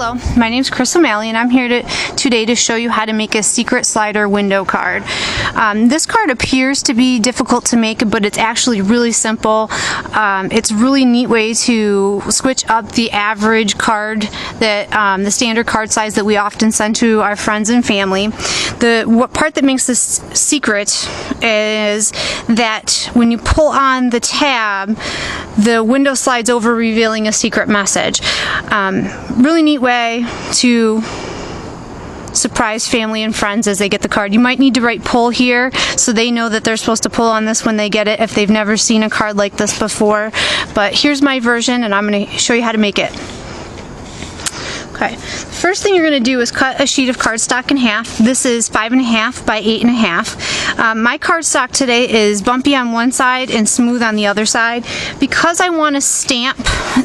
Hello, my name is Chris O'Malley and I'm here today to show you how to make a secret slider window card. This card appears to be difficult to make, but it's actually really simple. It's a really neat way to switch up the average card, that the standard card size that we often send to our friends and family. What part that makes this secret is that when you pull on the tab, the window slides over, revealing a secret message. Really neat way to surprise family and friends as they get the card. You might need to write pull here so they know that they're supposed to pull on this when they get it if they've never seen a card like this before. But here's my version and I'm going to show you how to make it. Okay, first thing you're going to do is cut a sheet of cardstock in half. This is 5.5 by 8.5. My cardstock today is bumpy on one side and smooth on the other side. Because I want to stamp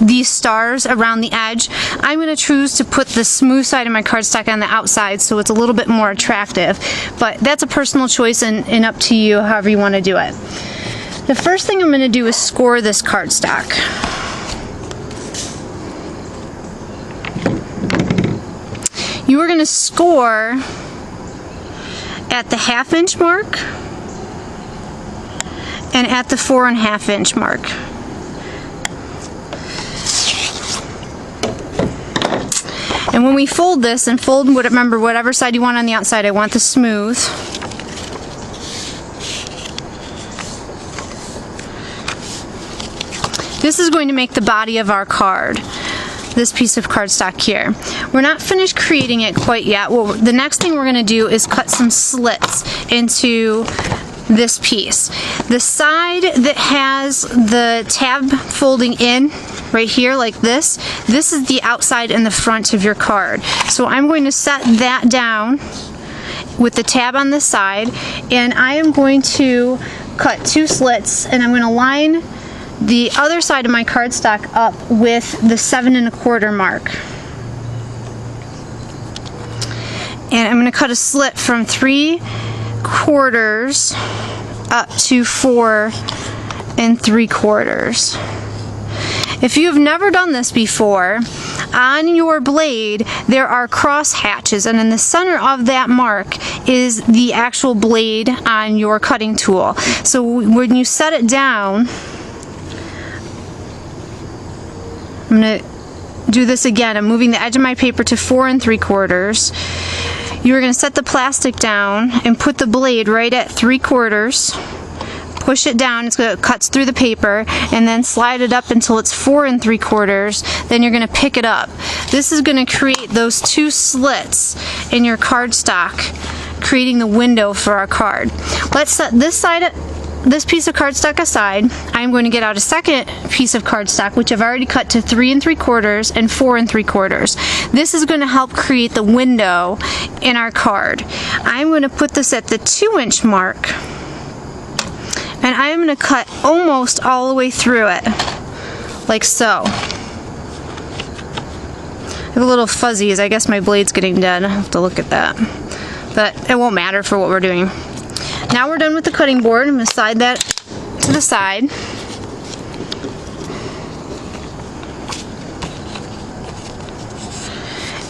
these stars around the edge, I'm going to choose to put the smooth side of my cardstock on the outside so it's a little bit more attractive. But that's a personal choice and up to you however you want to do it. The first thing I'm going to do is score this cardstock. You are going to score at the 1/2 inch mark and at the 4.5 inch mark. And when we fold this, and remember whatever side you want on the outside, I want the smooth. This is going to make the body of our card. This piece of cardstock here. We're not finished creating it quite yet. Well, the next thing we're going to do is cut some slits into this piece. The side that has the tab folding in right here like this is the outside and the front of your card. So I'm going to set that down with the tab on this side, and I am going to cut 2 slits, and I'm going to line the other side of my cardstock up with the 7.25 mark. And I'm going to cut a slit from 3/4 up to 4.75. If you have never done this before, on your blade there are cross hatches, and in the center of that mark is the actual blade on your cutting tool. So when you set it down, I'm going to do this again. I'm moving the edge of my paper to 4.75. You're going to set the plastic down and put the blade right at 3/4. Push it down, it cuts through the paper, and then slide it up until it's 4.75. Then you're going to pick it up. This is going to create those 2 slits in your cardstock, creating the window for our card. Let's set this piece of cardstock aside. I'm going to get out a second piece of cardstock, which I've already cut to 3.75 and 4.75. This is going to help create the window in our card. I'm going to put this at the 2-inch mark, and I'm going to cut almost all the way through it, like so. It's a little fuzzy, as I guess my blade's getting dead. I have to look at that, but it won't matter for what we're doing. Now we're done with the cutting board. I'm going to slide that to the side.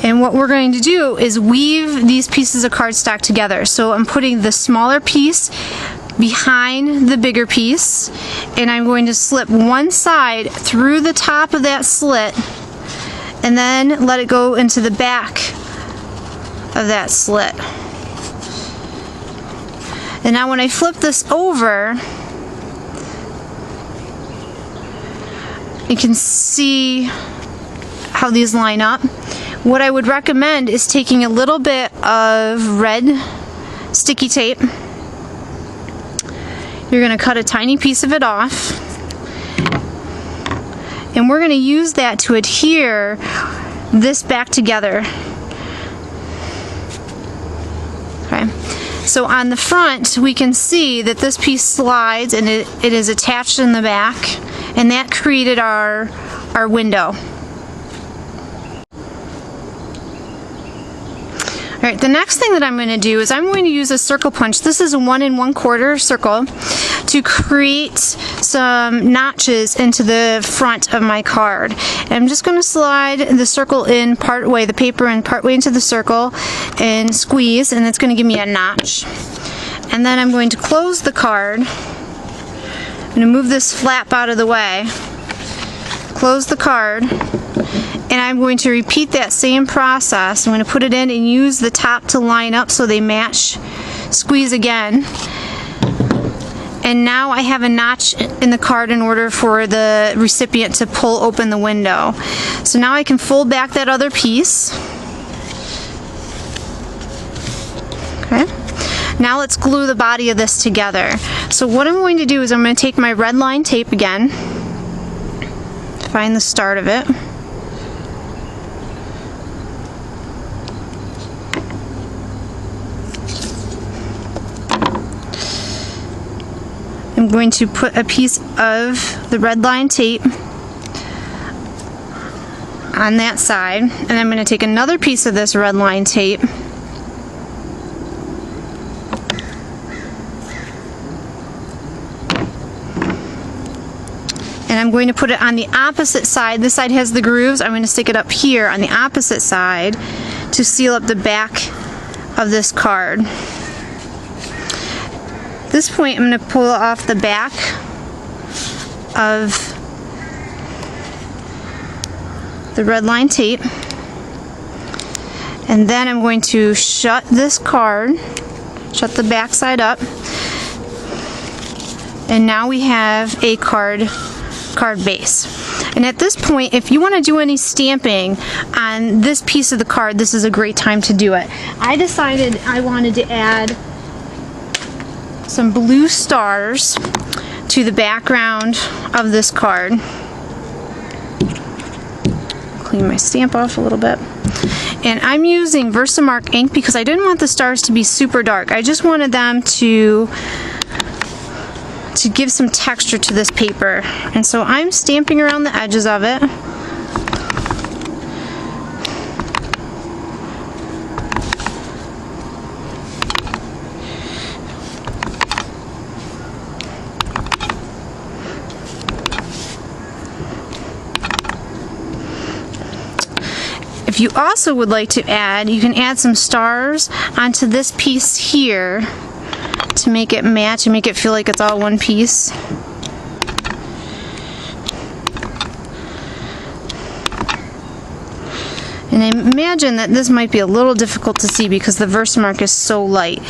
And what we're going to do is weave these pieces of cardstock together. So I'm putting the smaller piece behind the bigger piece, and I'm going to slip one side through the top of that slit and then let it go into the back of that slit. And now when I flip this over, you can see how these line up. What I would recommend is taking a little bit of red sticky tape. You're going to cut a tiny piece of it off, and we're going to use that to adhere this back together. Okay. So on the front, we can see that this piece slides and it is attached in the back, and that created our window. Alright, the next thing that I'm going to do is I'm going to use a circle punch. This is a 1 1/4 circle to create some notches into the front of my card. And I'm just going to slide the circle in part way, the paper in part way into the circle and squeeze, and it's going to give me a notch. And then I'm going to close the card. I'm going to move this flap out of the way, close the card, and I'm going to repeat that same process. I'm going to put it in and use the top to line up so they match. Squeeze again. And now I have a notch in the card in order for the recipient to pull open the window. So now I can fold back that other piece. Okay. Now let's glue the body of this together. So what I'm going to do is I'm going to take my red line tape again, find the start of it. I'm going to put a piece of the red line tape on that side, and I'm going to take another piece of this red line tape and I'm going to put it on the opposite side. This side has the grooves. I'm going to stick it up here on the opposite side to seal up the back of this card. At this point, I'm going to pull off the back of the red line tape, and then I'm going to shut this card, shut the back side up, and now we have a card base. And at this point, if you want to do any stamping on this piece of the card, this is a great time to do it. I decided I wanted to add some blue stars to the background of this card. Clean my stamp off a little bit. And I'm using Versamark ink because I didn't want the stars to be super dark. I just wanted them to give some texture to this paper. And so I'm stamping around the edges of it. If you also would like to add, you can add some stars onto this piece here to make it match and make it feel like it's all one piece. And I imagine that this might be a little difficult to see because the Versamark is so light.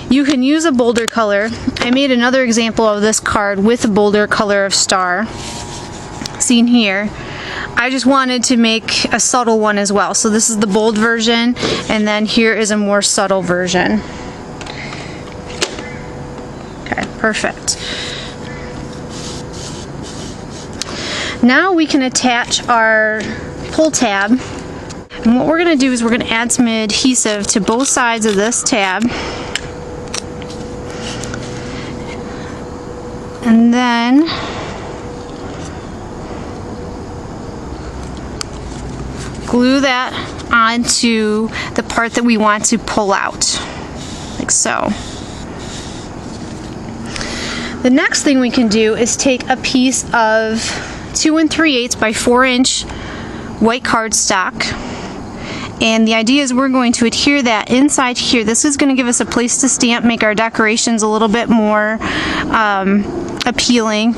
You can use a bolder color. I made another example of this card with a bolder color of star, seen here. I just wanted to make a subtle one as well. So this is the bold version, and then here is a more subtle version. Okay, perfect. Now we can attach our pull tab. And what we're going to do is we're going to add some adhesive to both sides of this tab. And then glue that onto the part that we want to pull out, like so. The next thing we can do is take a piece of 2 3/8 by 4 inch white cardstock, and the idea is we're going to adhere that inside here. This is going to give us a place to stamp, make our decorations a little bit more appealing.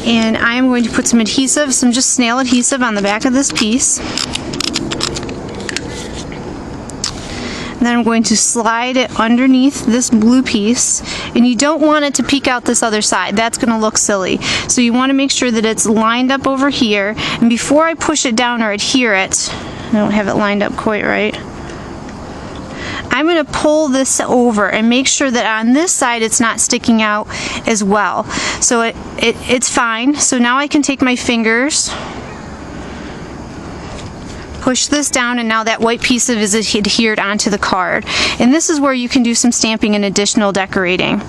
And I am going to put some adhesive, some just snail adhesive on the back of this piece. And then I'm going to slide it underneath this blue piece, and you don't want it to peek out this other side. That's going to look silly. So you want to make sure that it's lined up over here, and before I push it down or adhere it, I don't have it lined up quite right, I'm going to pull this over and make sure that on this side it's not sticking out as well. So it's fine. So now I can take my fingers, push this down, and now that white piece is adhered onto the card. And this is where you can do some stamping and additional decorating.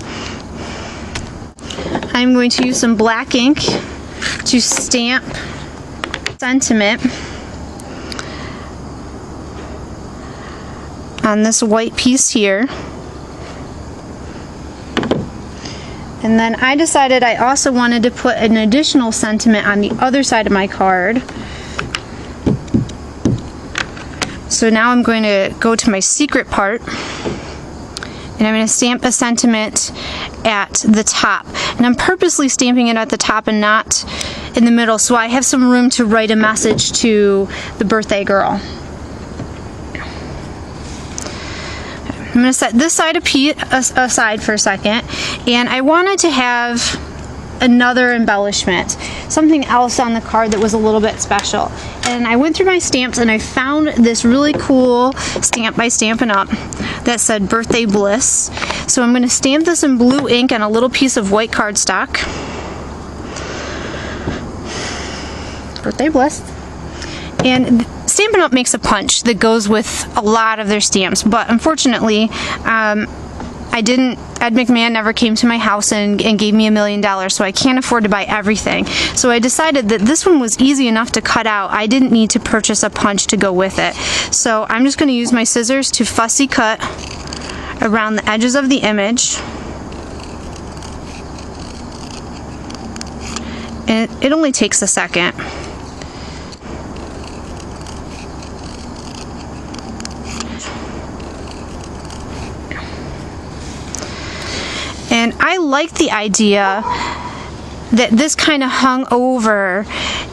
I'm going to use some black ink to stamp sentiment on this white piece here. And then I decided I also wanted to put an additional sentiment on the other side of my card. So now I'm going to go to my secret part, and I'm going to stamp a sentiment at the top. And I'm purposely stamping it at the top and not in the middle, so I have some room to write a message to the birthday girl. I'm going to set this side aside for a second, and I wanted to have another embellishment, something else on the card that was a little bit special. And I went through my stamps and I found this really cool stamp by Stampin' Up! That said Birthday Bliss. So I'm going to stamp this in blue ink on a little piece of white cardstock. Birthday Bliss. And Stampin' Up! Makes a punch that goes with a lot of their stamps, but unfortunately Ed McMahon never came to my house and gave me $1 million, so I can't afford to buy everything. So I decided that this one was easy enough to cut out. I didn't need to purchase a punch to go with it. So I'm just going to use my scissors to fussy cut around the edges of the image. And it only takes a second. And I like the idea that this kind of hung over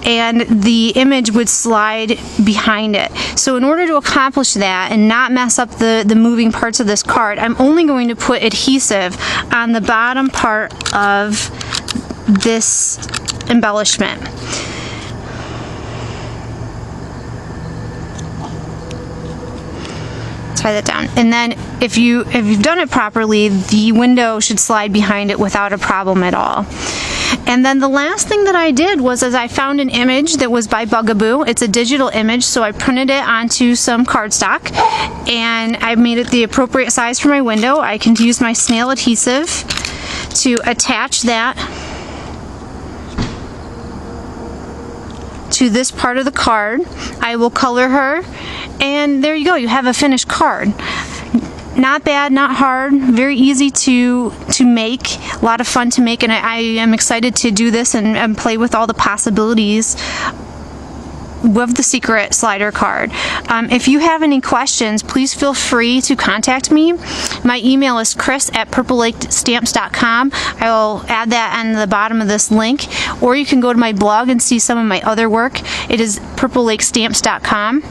and the image would slide behind it. So in order to accomplish that and not mess up the moving parts of this card, I'm only going to put adhesive on the bottom part of this embellishment. Tie that down, and then if you've done it properly, the window should slide behind it without a problem at all. And then the last thing that I did was I found an image that was by Bugaboo. It's a digital image, so I printed it onto some cardstock and I made it the appropriate size for my window. I can use my snail adhesive to attach that to this part of the card. I will color her, and there you go, you have a finished card. Not bad, not hard, very easy to make, a lot of fun to make, and I am excited to do this and play with all the possibilities with the secret slider card. If you have any questions, please feel free to contact me. My email is chris@purplelakestamps.com. I will add that on the bottom of this link, or you can go to my blog and see some of my other work. It is purplelakestamps.com.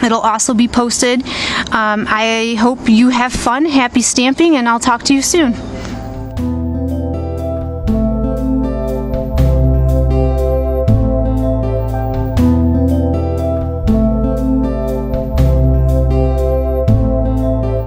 It'll also be posted. I hope you have fun, happy stamping, and I'll talk to you soon.